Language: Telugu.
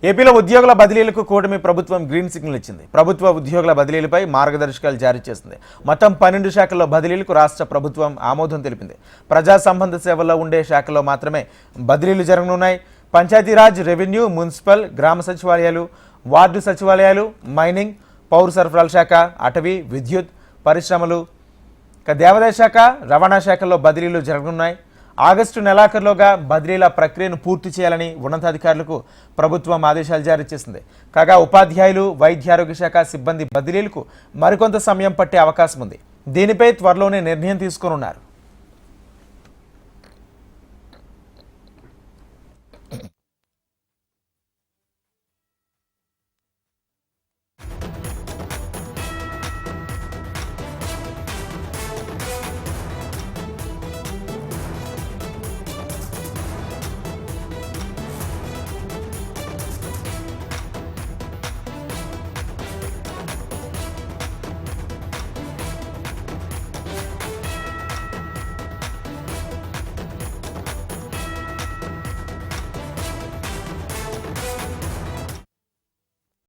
ఏపీలో ఉద్యోగుల బదిలీలకు కూటమి ప్రభుత్వం గ్రీన్ సిగ్నల్ ఇచ్చింది. ప్రభుత్వ ఉద్యోగుల బదిలీలపై మార్గదర్శకాలు జారీ చేసింది. మొత్తం 12 శాఖల్లో బదిలీలకు రాష్ట్ర ప్రభుత్వం ఆమోదం తెలిపింది. ప్రజా సంబంధ సేవల్లో ఉండే శాఖల్లో మాత్రమే బదిలీలు జరగనున్నాయి. పంచాయతీరాజ్, రెవెన్యూ, మున్సిపల్, గ్రామ సచివాలయాలు, వార్డు సచివాలయాలు, మైనింగ్, పౌర సరఫరాల శాఖ, అటవీ, విద్యుత్, పరిశ్రమలు, దేవాదాయ శాఖ, రవాణా శాఖల్లో బదిలీలు జరగనున్నాయి. ఆగస్టు నెలాఖరులోగా బదిలీల ప్రక్రియను పూర్తి చేయాలని ఉన్నతాధికారులకు ప్రభుత్వం ఆదేశాలు జారీ చేసింది. కాగా ఉపాధ్యాయులు, వైద్యారోగ్య శాఖ సిబ్బంది బదిలీలకు మరికొంత సమయం పట్టే అవకాశం ఉంది. దీనిపై త్వరలోనే నిర్ణయం తీసుకోనున్నారు.